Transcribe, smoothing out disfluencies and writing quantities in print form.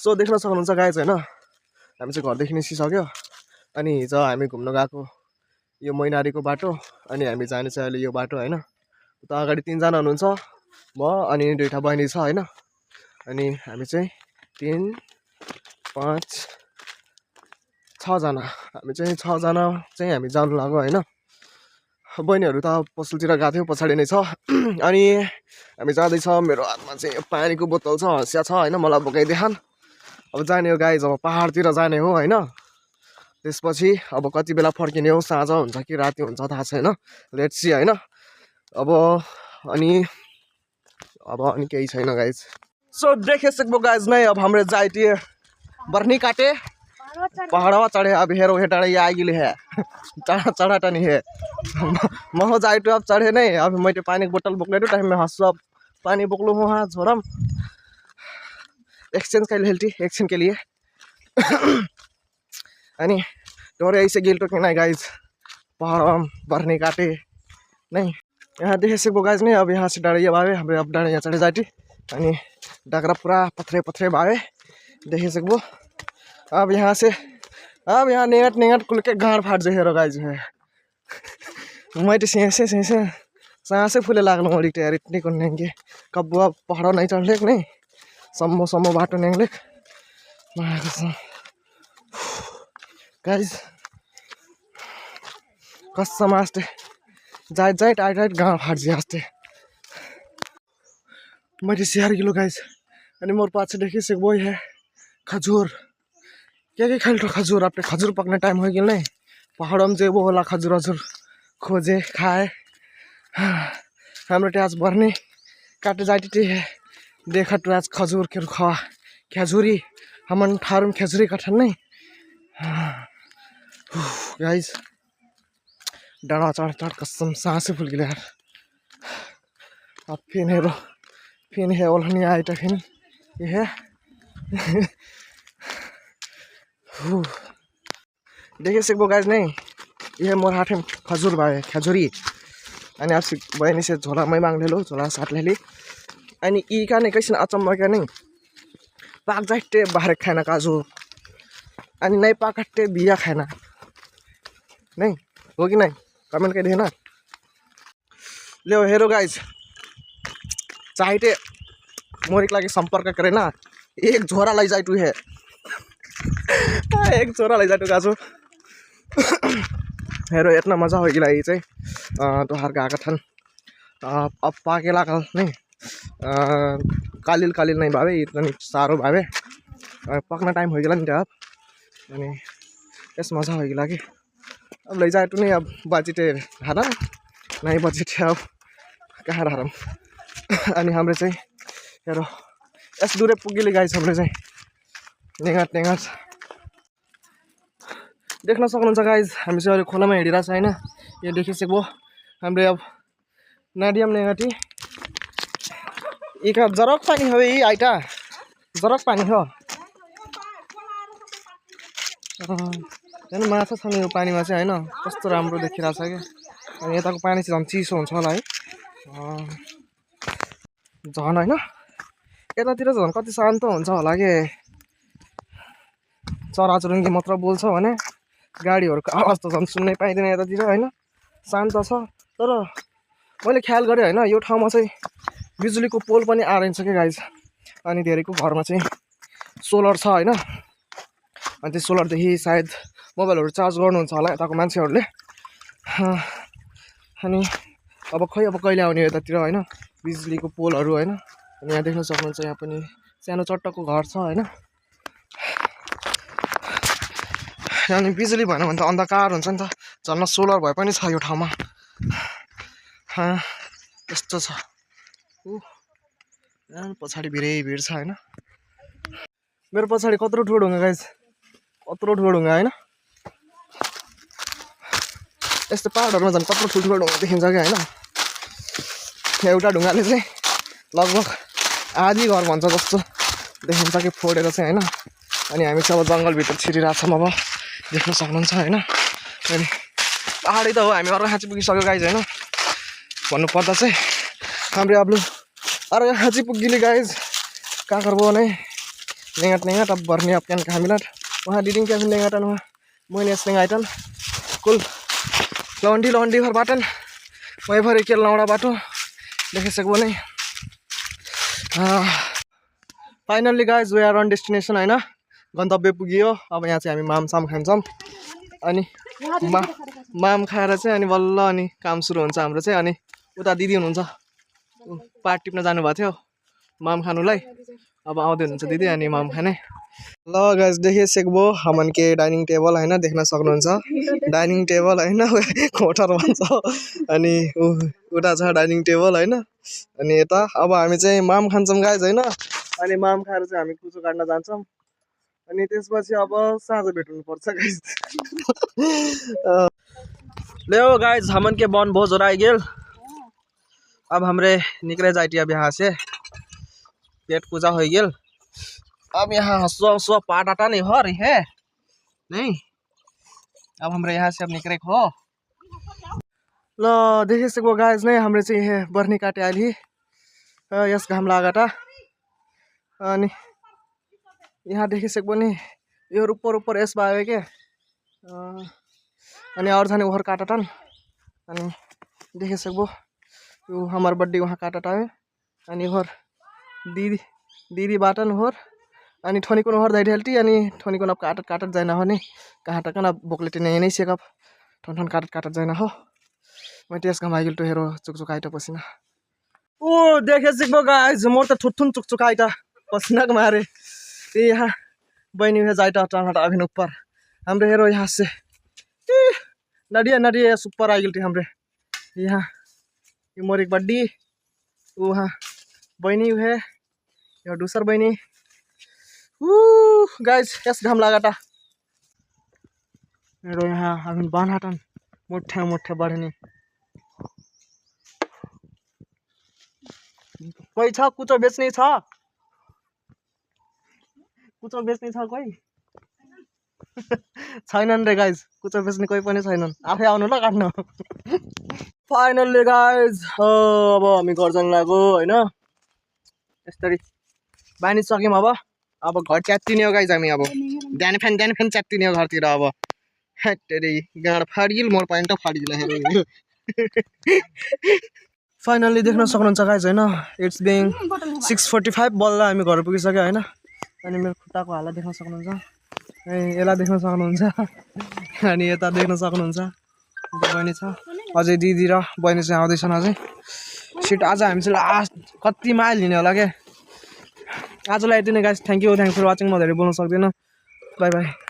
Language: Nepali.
सो देख्न सक्नुहुन्छ गाइज हैन हामी चाहिँ घरदेखि निस्किसक्यो अनि हिजो हामी घुम्न गएको यो मैनारीको बाटो अनि हामी जाने चाहिँ अहिले यो बाटो हैन उता अगाडि 3 जना हुनुहुन्छ म अनि दुईटा बहिनी छ हैन अनि हामी चाहिँ 3 5 6 जना हामी चाहिँ 6 जना चाहिँ हामी जानु लाग्यो हैन बहिनीहरु त पसलतिर गएको थियो पछाडी नै छ अनि हामी जाँदै छ मेरो हातमा चाहिँ पानीको बोतल छ हँसिया छ हैन मलाई बोकाइदेखान अब जाने हो गाइज अब पहाडतिर जाने हो हैन त्यसपछि अब कति बेला फर्किने हो साँझ हुन्छ कि राति हुन्छ थाहा छैन लेट्स सी हैन अब अनि केही छैन गाइज सो देखे सकबो गाइज नहीं अब हमरे जाइए बरनी काटे पहाड़वा चढ़े अब हेरो हेटाड़े ये आगे है चढ़ाटा नहीं है महो जाए तो अब चढ़े नहीं अब मैं पानी बोतल बोकले टाइम में हंस अब पानी बोकलू हूँ हाँ झोरम एक्सचेंज कर हेल्टी एक्सचेंज के लिए अनि डोरे ऐसे गिल तो नहीं गाइज पहाड़ बरनी काटे नहीं यहाँ देखे सकबो गाइज नहीं अब यहाँ से डाँडे भावे हमें अब डाँडे यहाँ चढ़े जाती अनि डागरा पूरा पत्थरे पत्थरे भावे देखे सकबो अब यहाँ से अब यहाँ नेगट नेगट कुल के गाँड फाट जो हेरो गाइज है मैं तो सेंसे सांसे फूले लागल मोड़ी यार इतनी को नेंगे कब अब पहाड़ों नहीं चढ़ लेक नहीं सम्मो सम्मो बाटो नेंगले गाइज कसम आस्ते जाइत जाइत आइट आइट गाँड फाट जी आस्ते मैं शेयर किलो गाइज अनि मोर पाछे देखी से वो है खजूर क्या खालटो खजूर अपने खजूर पकने टाइम हो गया नहीं पहाड़ों में जो वो होला खजूर हजुर खोजे खाए हाम्रो आज बर्ने काटे जाती है देखा तो आज खजूर के खवा खेजूरी हमन ठारुम खेजूरी कठन नहीं गाइस डाँडा चढ़ चढ़ कसम सांसे फूल गया यार अब फिर है ओल्हनी आइटा फिर ये है देखे सकबो गाइज नहीं ये मोर हाथ में खजूर भाई खजूरी अनि आप बहनी से झोला मैं मांग ले लो झोला साथ ले ली अनि ई का नहीं कैसे अचम्म क्या नहीं पाक जाते बाहर खाना काजू अनि नहीं पाकटे बिया खाना नहीं हो कि नहीं कमेंट कर देना ले हेरो गाइज चाहते मोरिक लागे संपर्क करे ना एक झोरा लाई जाए तू है एक झोरा लाई जाए तू काजू हेरो इतना मजा हो गया ये तो हर गए थन अब पाके लागल नहीं कालिल कालिल नहीं भावे इतना सारो भावे पकना टाइम हो गया नहीं अब अनि यस मजा हो गया कि अब ले जाए तो नहीं अब बजेटे हारा नहीं बजेटे अब कहाँ हारम अनि हाम्रो चाहिँ हेरो यस दूरे पुगिले गाइस हाम्रो चाहिँ नेगाट देख्न सक्नुहुन्छ गाइज हामी चाहिँ अहिले खोलामा हिँडिरहेको छ हैन यो देखिसक्यो हाम्रो अब नाडियम नेगाटी इका जरक पानी हो यी आइटा जरक पानी हो हैन माछा छ नि यो पानीमा चाहिँ हैन कस्तो राम्रो देखिरहेछ के अनि यताको पानी चाहिँ झन् चिसो हुन्छ होला है झन् हैन यतातिर झन् कति शान्त हुन्छ होला के चराचुरुङ्गी मात्र बोल्छ भने गाडीहरुको आवाज त झन् सुन्नै पाइदैन यतातिर हैन शान्त छ तर मैले ख्याल गरे हैन यो ठाउँमा चाहिँ बिजुलीको पोल पनि आइरहन्छ के गाइज अनि धेरैको घरमा चाहिँ सोलर छ हैन अनि त्यो सोलर देखि सायद मोबाइलहरु चार्ज गर्नुहुन्छ होला यताको मान्छेहरुले अनि अब खै अब कहिले आउने यतातिर हैन बिजुलीको पोलहरु हैन अनि यहाँ देख्न सक्नुहुन्छ यहाँ पनि सानो चट्टको घर छ हैन अनि बिजुली भएन भने त अन्धकार हुन्छ नि त झन् सोलर भए पनि छ यो ठाउँमा यस्तो छ पछाडि भिड छ हैन मेरो पछाडि कत्रो ठुलो ढुङ्गा गाइज कत्रो ठुलो ढुङ्गा हैन यस्तो पहाडहरुमा झन् कत्रो ठुलो ढुङ्गा देखिन्छ क्या हैन एउटा ढुङ्गाले चाहिँ लगभग आधी घर भन्छ जस्तो देखिन्छ कि फोडेर चाहिँ हैन अनि हामी चाहिँ अब जङ्गलभित्र छिरिरहेको छौँ अब देख्न सक्नुहुन्छ हैन अनि पहाडै त हो हामी अरू खाँची पुगिसक्यो गाइज हैन भन्नु पर्दा चाहिँ हाम्रो अब अरू खाँची पुगिले गाइज का करबो नै nengat ab berniapkan kehamilan वहाँ diding क्या nengat वहाँ मैं नेस nengaiten कुल लौंडी भर वहीं भर एक लौड़ा बाटो देखे सकबो नहीं finally guys we are on destination होइन गन्तव्य पुगियो अब यहाँ चाहिँ हामी मामसाम खान्छौँ अनि माम खाएर चाहिँ अनि बल्ल अनि काम सुरु हुन्छ हाम्रो चाहिँ अनि उता दिदी हुनुहुन्छ पाट टिप्न जानुभएको थियो माम खानुलाई अब आउँदै हुनुहुन्छ दिदी अनि माम खाने ल गाइज देखिसक्यो हमन के डाइनिङ टेबल होइन देख्न सक्नुहुन्छ डाइनिङ टेबल होइन कोठर भन्छ अनि उता छ डाइनिङ टेबल होइन अनि यता अब हामी चाहिँ माम खान्छौँ गाइज होइन अनि माम खाएर चाहिँ हामी कुचो काट्न जान्छौँ अनि त्यसपछि अब साँझ भेट्नुपर्छ गाइज ले गाइज हमन के बन भोज हो रहा है गेल अब हमरे निकले जाइए अब यहाँ से पेट पूजा हो गेल अब यहाँ हंसुआ पाट आटा नहीं हो रही है नहीं अब हमरे यहाँ से अब निकले हो ल देखे सकबो गाइज नहीं हमरे चाहिँ बर्नी काटे आली यस घाम लगाटा अनि यहाँ देखि सकबो नि यो ऊपर यस बावे के अनि और जाने ओहर काटटन अनि देखि सकबो यो हमार बड्डी वहाँ काटट आवे अनि ओहर दीदी बाटन ओहर अनि ठोनीको ओहर दाइ ढेल्टी अनि ठोनीको अब काटट जाइन हो नि कहाँ टकन बोकलेटी नहीं सेकअप ठन काटट जाइन हो मैं त्यस घाम आइगल तो हेरो चुक आइटा पसिना ओ देखे सकबो गाइज मोर त ठुठुन चुक आइटा पसिना मारे यहाँ बहनी हुए जाइटा टाटा अभिन ऊपर हमरे हेरो यहाँ से नडिया ऊपर आ गई हमरे यहाँ ये मोर एक बड्डी वहाँ बहनी है यहाँ दूसर बहनी गाइज यस घाम लगाटा मेरो यहाँ अभिन बान हटन मोठे बढ्ने कोही छ कुचो बेच्ने छ कोही छैनन् रे गाइज कुचो बेच्ने कोही पनि छैनन् आफै आउनु ल काट्नु फाइनल्ली गाइज अब हामी घर जान लाग्यो होइन यसरी बानी सक्यौँ अब घर च्यात्तिने हो गाइज हामी अब ड्यान फ्यान च्यात्तिने हो घरतिर अब हेटेरी गाँड फाडिल मोर प्यान्ट फाडिल फाइनल्ली देख्न सक्नुहुन्छ गाइज होइन इट्स बिङ 6:45 बल्ल हामी घर पुगिसक्यो होइन अनि मेरो खुट्टाको हालत देख्न सक्नुहुन्छ यसलाई देख्न सक्नुहुन्छ अनि यता देख्न सक्नुहुन्छ बहिनी छ अझै दिदी र बहिनी चाहिँ आउँदैछन् अझै सिट आज हामी चाहिँ लास्ट कति माइल हिँड्यो होला क्या आजलाई यति नै guys thank you for watching म धेरै बोल्न सक्दिनँ बाई बाई